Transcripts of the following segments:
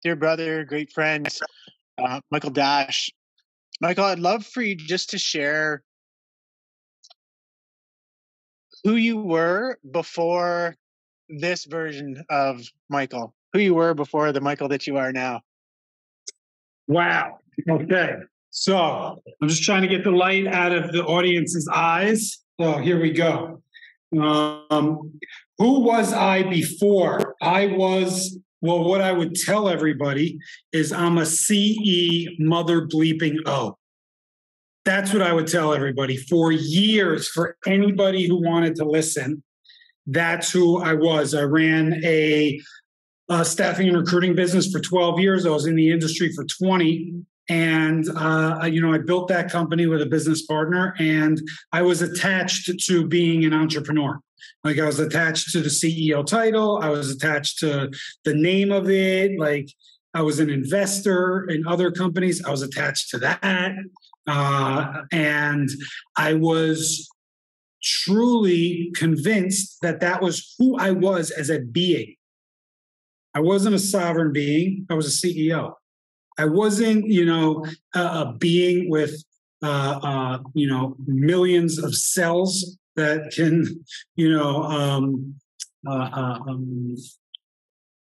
dear brother, great friend, Michael Dash. Michael, I'd love for you just to share who you were before this version of Michael, who you were before the Michael that you are now. Wow. Okay. So I'm just trying to get the light out of the audience's eyes. So here we go. Who was I before? What I would tell everybody is I'm a CE mother bleeping O. That's what I would tell everybody for years, for anybody who wanted to listen. That's who I was. I ran a staffing and recruiting business for 12 years. I was in the industry for 20. And, I built that company with a business partner, and I was attached to being an entrepreneur. Like, I was attached to the CEO title. I was attached to the name of it. Like, I was an investor in other companies. I was attached to that. And I was truly convinced that that was who I was as a being. I wasn't a sovereign being. I was a CEO. I wasn't, a being with, millions of cells that can,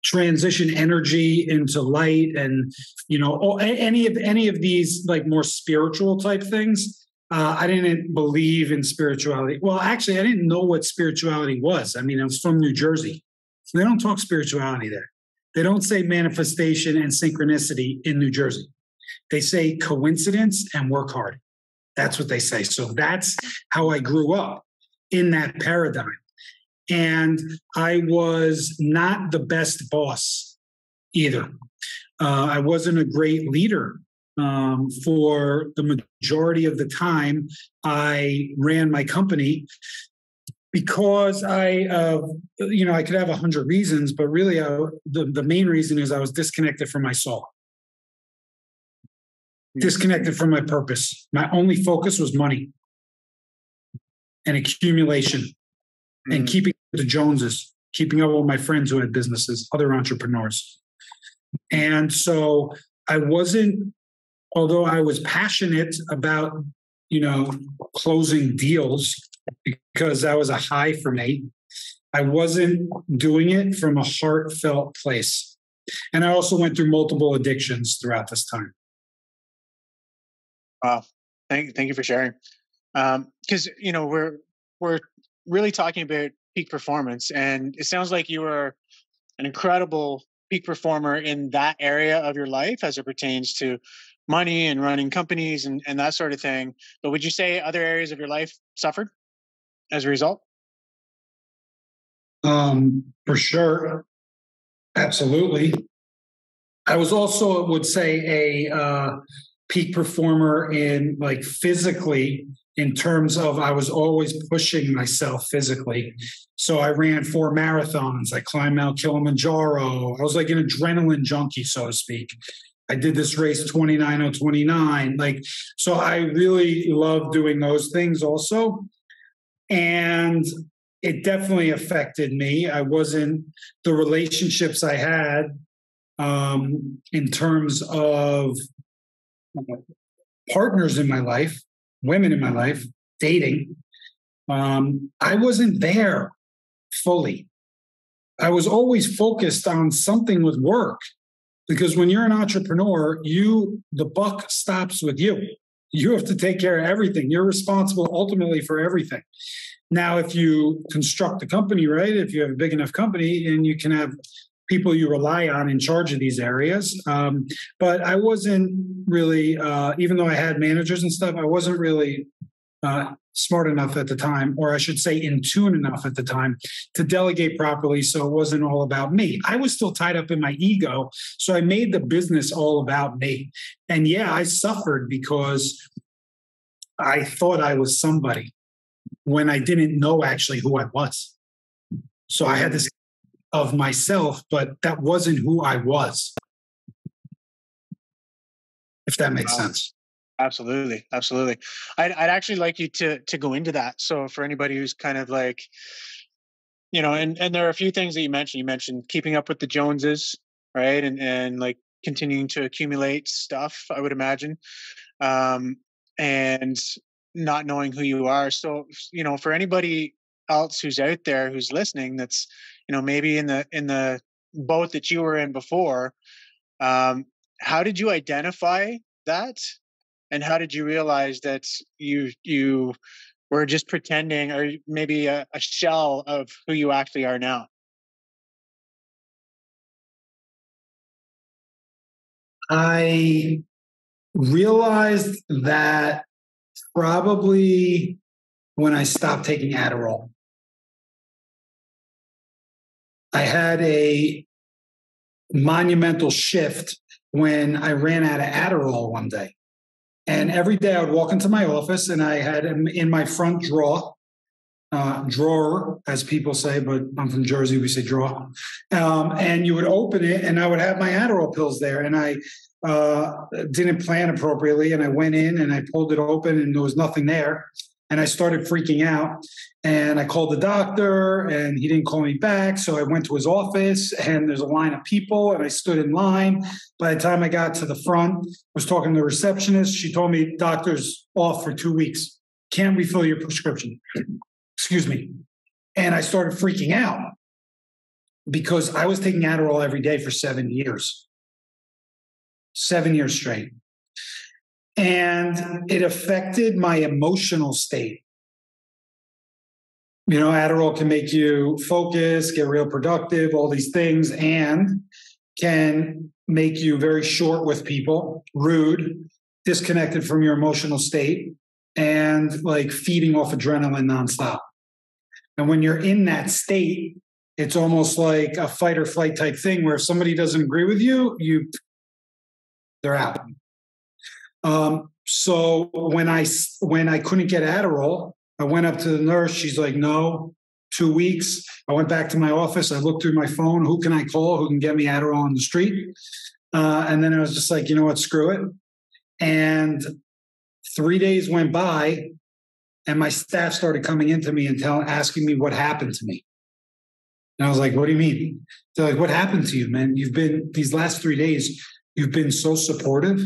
transition energy into light, and any of these like more spiritual type things. I didn't believe in spirituality. Well, actually, I didn't know what spirituality was. I mean, I was from New Jersey, so they don't talk spirituality there. They don't say manifestation and synchronicity in New Jersey. They say coincidence and work hard. That's what they say. So that's how I grew up in that paradigm. And I was not the best boss either. I wasn't a great leader. For the majority of the time, I ran my company because I could have 100 reasons, but really the main reason is I was disconnected from my soul, disconnected from my purpose. My only focus was money and accumulation and keeping up with the Joneses, keeping up with my friends who had businesses, other entrepreneurs. And so I wasn't, although I was passionate about, closing deals, because that was a high for me, I wasn't doing it from a heartfelt place. And I also went through multiple addictions throughout this time. Wow. Thank you for sharing. Because, we're really talking about peak performance, and it sounds like you were an incredible peak performer in that area of your life as it pertains to money and running companies and that sort of thing. But would you say other areas of your life suffered as a result? For sure. Absolutely. I was also, would say, a peak performer in like physically, in terms of I was always pushing myself physically. So I ran 4 marathons. I climbed Mount Kilimanjaro. I was like an adrenaline junkie, so to speak. I did this race 29:29. So I really love doing those things also. And it definitely affected me. I wasn't, the relationships I had in terms of partners in my life, women in my life, dating, I wasn't there fully. I was always focused on something with work, because when you're an entrepreneur, the buck stops with you. You have to take care of everything. You're responsible ultimately for everything. Now, if you construct a company, right, if you have a big enough company, and you can have people you rely on in charge of these areas. But I wasn't really, even though I had managers and stuff, I wasn't really smart enough at the time, or I should say in tune enough at the time, to delegate properly. So it wasn't all about me. I was still tied up in my ego. So I made the business all about me. And yeah, I suffered because I thought I was somebody when I didn't know actually who I was. So I had this of myself, but that wasn't who I was. If that makes sense. Absolutely. Absolutely. I'd actually like you to go into that. So for anybody who's kind of like, and there are a few things that you mentioned. You mentioned keeping up with the Joneses. right? And like continuing to accumulate stuff, I would imagine, um, and not knowing who you are. So, for anybody else who's out there who's listening, that's maybe in the boat that you were in before. Um, how did you identify that, and how did you realize that you were just pretending, or maybe a shell of who you actually are now? I realized that probably when I stopped taking Adderall. I had a monumental shift when I ran out of Adderall one day. And every day I would walk into my office and I had in my front drawer, as people say, but I'm from Jersey, we say drawer. And you would open it and I would have my Adderall pills there. And I didn't plan appropriately. And I went in and I pulled it open and there was nothing there. And I started freaking out. And I called the doctor and he didn't call me back. So I went to his office and there's a line of people and I stood in line. By the time I got to the front, I was talking to the receptionist. She told me, doctor's off for 2 weeks. Can't refill your prescription. Excuse me. And I started freaking out because I was taking Adderall every day for 7 years. 7 years straight. And it affected my emotional state. Adderall can make you focus, get real productive, all these things, and can make you very short with people, rude, disconnected from your emotional state, and like feeding off adrenaline nonstop. And when you're in that state, it's almost like a fight or flight type thing where if somebody doesn't agree with you, they're out. So when I couldn't get Adderall, I went up to the nurse. She's like, no, 2 weeks. I went back to my office. I looked through my phone. Who can I call? Who can get me Adderall on the street? And then I was just like, you know what? Screw it. And 3 days went by and my staff started coming into me and asking me what happened to me. And I was like, what do you mean? They're like, what happened to you, man? These last 3 days, you've been so supportive.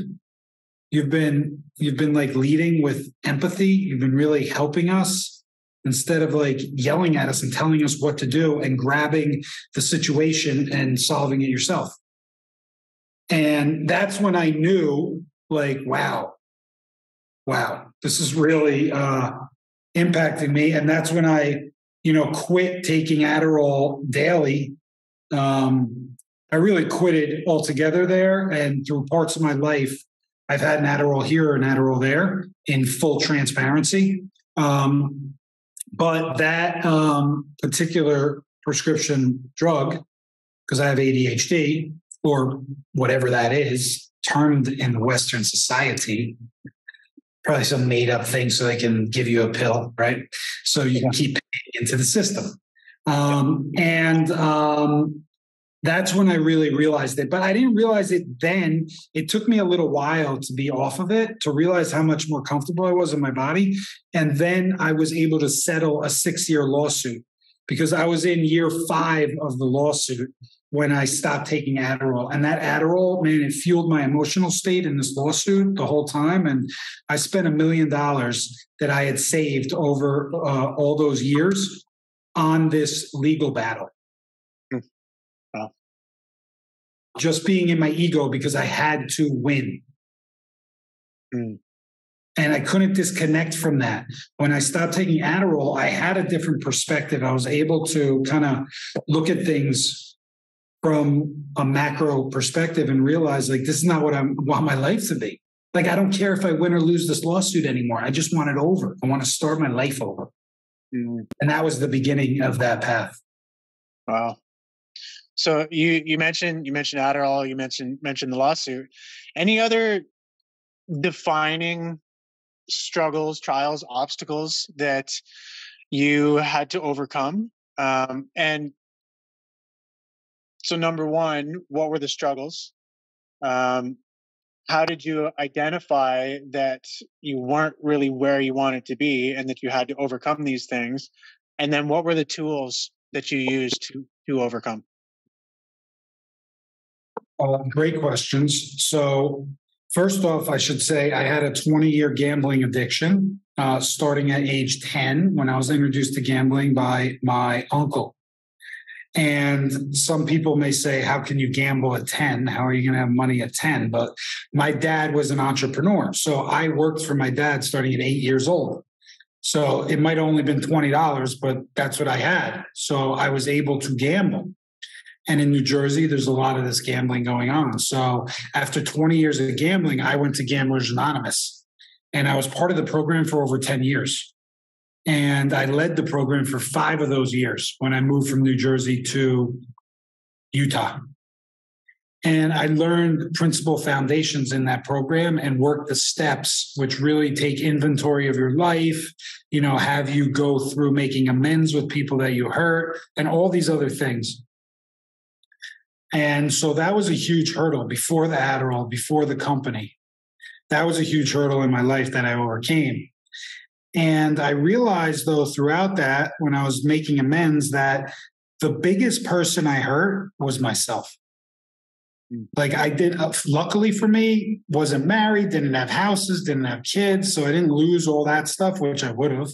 You've been like leading with empathy. You've been really helping us instead of like yelling at us and telling us what to do and grabbing the situation and solving it yourself. And that's when I knew, like, wow, this is really impacting me. And that's when I, quit taking Adderall daily. I really quit it altogether there. And through parts of my life, I've had an Adderall here, an Adderall there in full transparency. But that particular prescription drug, because I have ADHD or whatever that is, termed in the Western society, probably some made up thing so they can give you a pill, right? So you can keep paying into the system. That's when I really realized it. But I didn't realize it then. It took me a little while to be off of it, to realize how much more comfortable I was in my body. And then I was able to settle a 6-year lawsuit because I was in year 5 of the lawsuit when I stopped taking Adderall. And that Adderall, man, it fueled my emotional state in this lawsuit the whole time. And I spent $1 million that I had saved over all those years on this legal battle. Wow. Just being in my ego because I had to win. And I couldn't disconnect from that. When I stopped taking Adderall, I had a different perspective. I was able to kind of look at things from a macro perspective and realize, like, this is not what I want my life to be. Like, I don't care if I win or lose this lawsuit anymore. I just want it over. I want to start my life over. And that was the beginning of that path. Wow. So you mentioned Adderall, you mentioned the lawsuit. Any other defining struggles, trials, obstacles that you had to overcome? And so, number one, what were the struggles? How did you identify that you weren't really where you wanted to be and that you had to overcome these things? And then what were the tools that you used to overcome? Great questions. So, first off, I should say I had a 20-year gambling addiction, starting at age 10 when I was introduced to gambling by my uncle. And some people may say, how can you gamble at 10? How are you going to have money at 10? But my dad was an entrepreneur. So I worked for my dad starting at 8 years old. So it might have only been $20, but that's what I had. So I was able to gamble. And in New Jersey, there's a lot of this gambling going on. So after 20 years of gambling, I went to Gamblers Anonymous. And I was part of the program for over 10 years. And I led the program for 5 of those years when I moved from New Jersey to Utah. And I learned principal foundations in that program and worked the steps, which really take inventory of your life, have you go through making amends with people that you hurt and all these other things. And so that was a huge hurdle before the Adderall, before the company. That was a huge hurdle in my life that I overcame. And I realized, though, throughout that, when I was making amends, that the biggest person I hurt was myself. Like I did, luckily for me, wasn't married, didn't have houses, didn't have kids. So I didn't lose all that stuff, which I would have.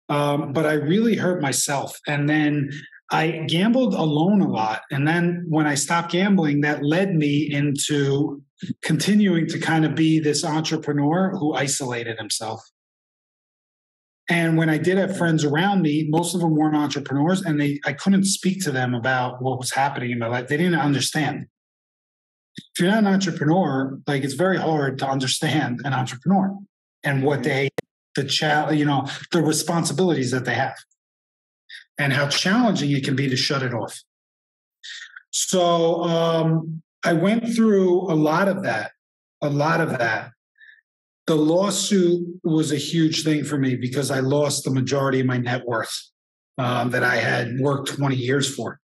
But I really hurt myself. And then I gambled alone a lot. And then when I stopped gambling, that led me into continuing to kind of be this entrepreneur who isolated himself. And when I did have friends around me, most of them weren't entrepreneurs, and I couldn't speak to them about what was happening in my life. They didn't understand. If you're not an entrepreneur, like it's very hard to understand an entrepreneur and what the responsibilities that they have and how challenging it can be to shut it off. So I went through a lot of that. The lawsuit was a huge thing for me because I lost the majority of my net worth that I had worked 20 years for.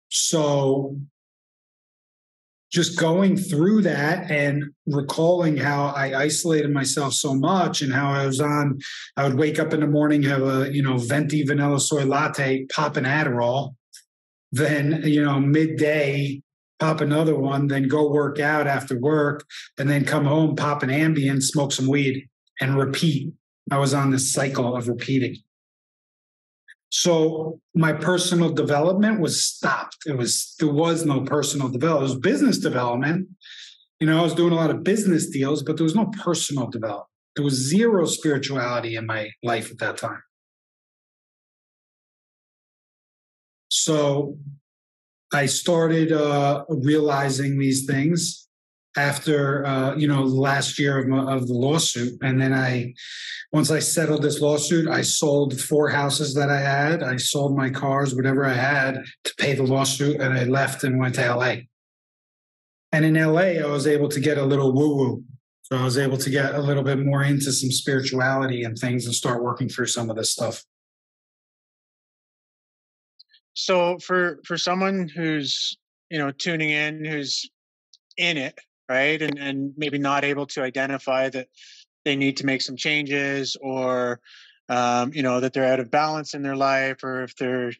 So just going through that and recalling how I isolated myself so much and how I would wake up in the morning, have a, venti vanilla soy latte, pop an Adderall, then, midday, pop another one, then go work out after work, and then come home, pop an Ambien, smoke some weed, and repeat. I was on this cycle of repeating. So my personal development was stopped. There was no personal development. It was business development. I was doing a lot of business deals, but there was no personal development. There was zero spirituality in my life at that time. So I started realizing these things after, last year of the lawsuit. And then once I settled this lawsuit, I sold 4 houses that I had. I sold my cars, whatever I had, to pay the lawsuit. And I left and went to LA. And in LA, I was able to get a little woo-woo. So I was able to get a little bit more into some spirituality and things and start working through some of this stuff. So for someone who's, tuning in, who's in it, right? And maybe not able to identify that they need to make some changes or, that they're out of balance in their life, or if they're,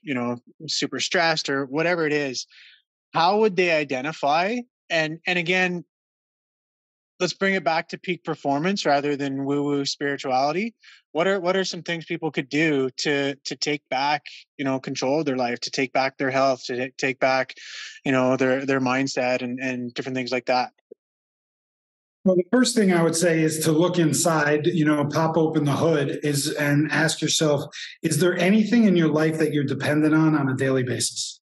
super stressed or whatever it is, how would they identify? And again, let's bring it back to peak performance rather than woo-woo spirituality. What are some things people could do to take back, control of their life, to take back their health, to take back, their mindset and different things like that? Well, the first thing I would say is to look inside, pop open the hood and ask yourself, is there anything in your life that you're dependent on a daily basis?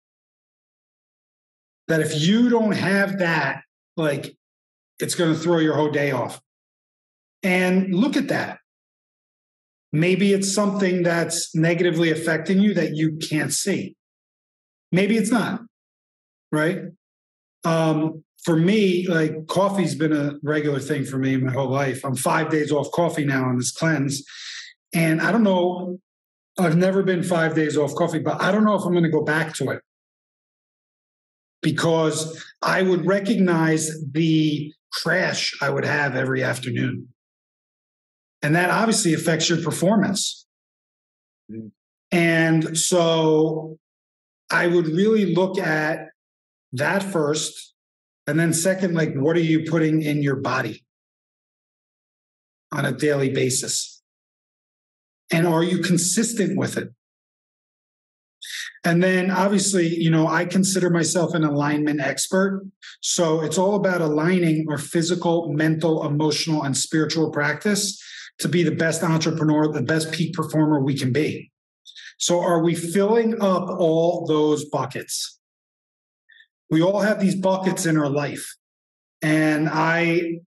That if you don't have that, it's going to throw your whole day off. And look at that. Maybe it's something that's negatively affecting you that you can't see. Maybe it's not, right? For me, coffee's been a regular thing for me my whole life. I'm 5 days off coffee now on this cleanse. And I don't know, I've never been 5 days off coffee, but I don't know if I'm going to go back to it. Because I would recognize the crash I would have every afternoon. And that obviously affects your performance. Mm. And so I would really look at That first. And then second, like, what are you putting in your body on a daily basis? And are you consistent with it? And then obviously, I consider myself an alignment expert. So it's all about aligning our physical, mental, emotional, and spiritual practice to be the best entrepreneur, the best peak performer we can be. So are we filling up all those buckets? We all have these buckets in our life. And I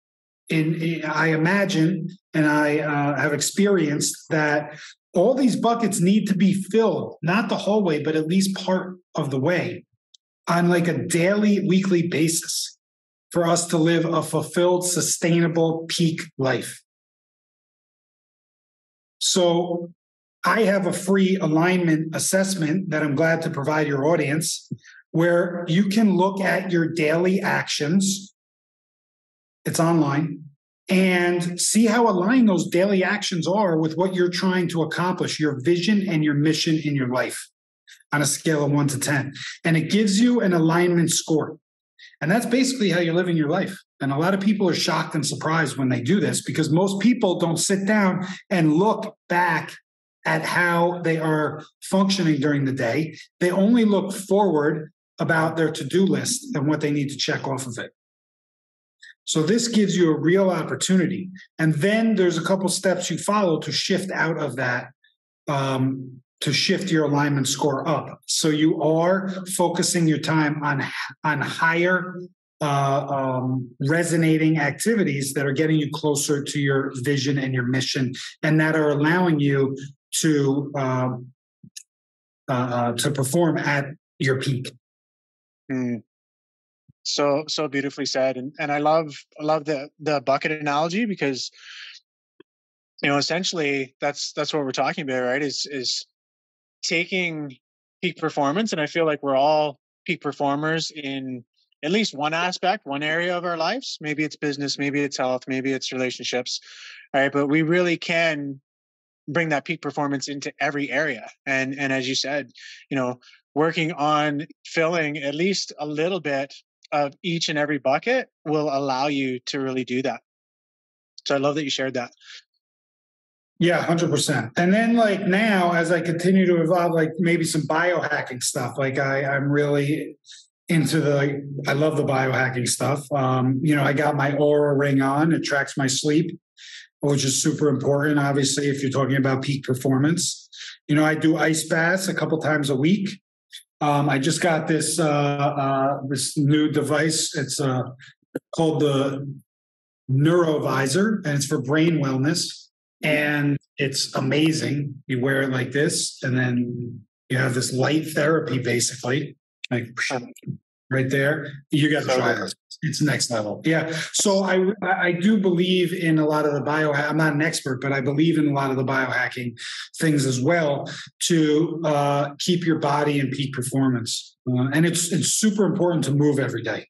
imagine, and I have experienced that all these buckets need to be filled, not the whole way, but at least part of the way, on like a daily, weekly basis for us to live a fulfilled, sustainable peak life. So I have a free alignment assessment that I'm glad to provide your audience, where you can look at your daily actions. It's online. And see how aligned those daily actions are with what you're trying to accomplish, your vision and your mission in your life on a scale of 1 to 10. And it gives you an alignment score. And that's basically how you're living your life. And a lot of people are shocked and surprised when they do this, because most people don't sit down and look back at how they are functioning during the day. They only look forward about their to-do list and what they need to check off of it. So this gives you a real opportunity. And then there's a couple steps you follow to shift out of that, to shift your alignment score up. So you are focusing your time on higher resonating activities that are getting you closer to your vision and your mission, and that are allowing you to perform at your peak. Mm. So beautifully said. And I love the bucket analogy, because essentially that's what we're talking about, right? Is taking peak performance, and I feel like we're all peak performers in at least one aspect, one area of our lives. Maybe it's business, maybe it's health, maybe it's relationships, right? But we really can bring that peak performance into every area. And as you said, working on filling at least a little bit of each and every bucket will allow you to really do that. So I love that you shared that. Yeah, 100%. And then like now, as I continue to evolve, like maybe some biohacking stuff, like I'm really into I love the biohacking stuff. I got my Aura ring on, it tracks my sleep, which is super important, obviously, if you're talking about peak performance. I do ice baths a couple times a week. I just got this new device. It's called the Neurovisor, and it's for brain wellness. And it's amazing. You wear it like this, and then you have this light therapy, basically, like right there. You got to try this. It's next level. Yeah. So I do believe in a lot of the I'm not an expert, but I believe in a lot of the biohacking things as well to keep your body in peak performance. And it's super important to move every day.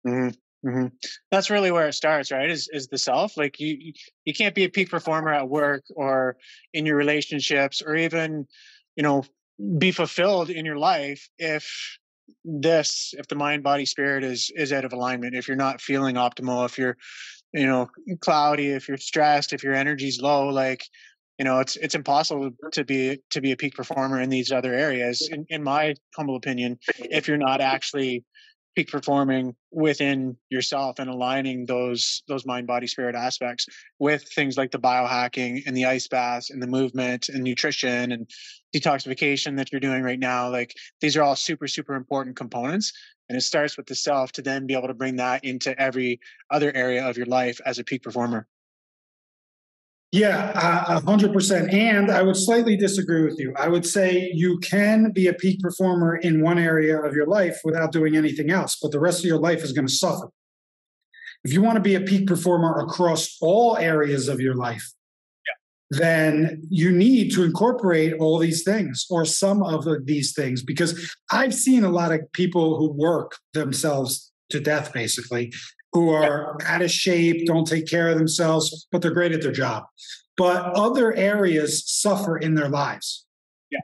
Mm-hmm. Mm-hmm. That's really where it starts, right? Is the self. Like you can't be a peak performer at work or in your relationships, or even, be fulfilled in your life if the mind, body, spirit is out of alignment. If you're not feeling optimal, if you're, cloudy, if you're stressed, if your energy's low, like, it's impossible to be a peak performer in these other areas, in my humble opinion, if you're not actually peak performing within yourself and aligning those mind, body, spirit aspects with things like the biohacking and the ice baths and the movement and nutrition and detoxification that you're doing right now. Like, these are all super, super important components. And it starts with the self to then be able to bring that into every other area of your life as a peak performer. Yeah, 100%. And I would slightly disagree with you. I would say you can be a peak performer in one area of your life without doing anything else, but the rest of your life is going to suffer. If you want to be a peak performer across all areas of your life, then you need to incorporate all these things or some of these things, because I've seen a lot of people who work themselves to death, basically, who are out of shape, don't take care of themselves, but they're great at their job. But other areas suffer in their lives. Yeah.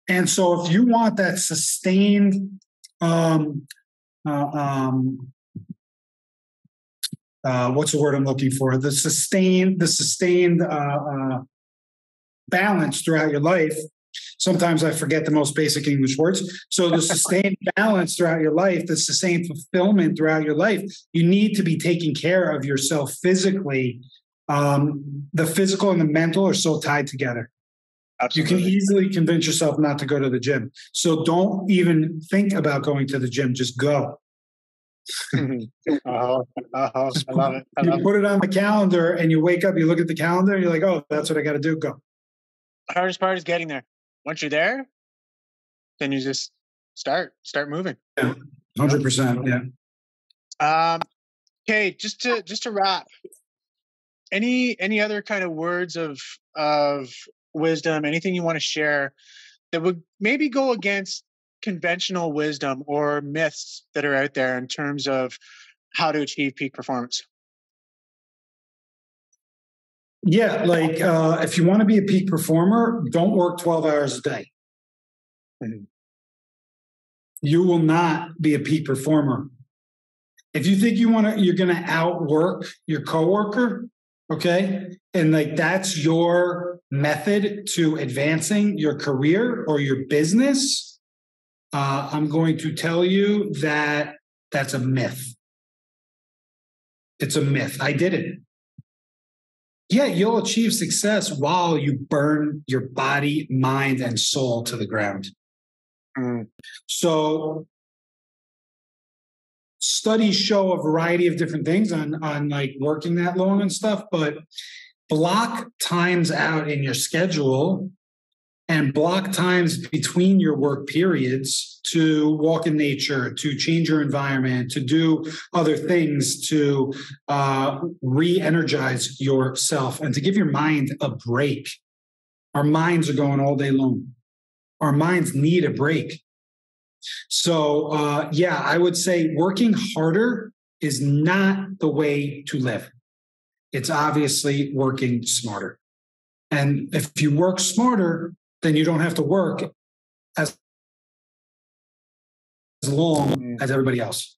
And so if you want that sustained um, what's the word I'm looking for? The sustained balance throughout your life. Sometimes I forget the most basic English words. So the sustained balance throughout your life, the sustained fulfillment throughout your life, you need to be taking care of yourself physically. The physical and the mental are so tied together. Absolutely. You can easily convince yourself not to go to the gym. So don't even think about going to the gym. Just go. I love it. You put it on the calendar and you wake up, you look at the calendar, and you're like, oh, that's what I got to do. Go. The hardest part is getting there. Once you're there, then you just start moving. Yeah, 100%. Yeah. Okay, just to wrap, any other kind of words of wisdom, anything you want to share that would maybe go against conventional wisdom or myths that are out there in terms of how to achieve peak performance? Yeah, like if you want to be a peak performer, don't work 12 hours a day. Mm-hmm. You will not be a peak performer. If you think you're going to outwork your coworker, okay, and like that's your method to advancing your career or your business, I'm going to tell you that that's a myth. It's a myth. I did it. Yeah, you'll achieve success while you burn your body, mind, and soul to the ground. So studies show a variety of different things on like working that long and stuff, but block times out in your schedule and block times between your work periods to walk in nature, to change your environment, to do other things, to re-energize yourself and to give your mind a break. Our minds are going all day long. Our minds need a break. So, I would say working harder is not the way to live. It's obviously working smarter. And if you work smarter, then you don't have to work as long as everybody else.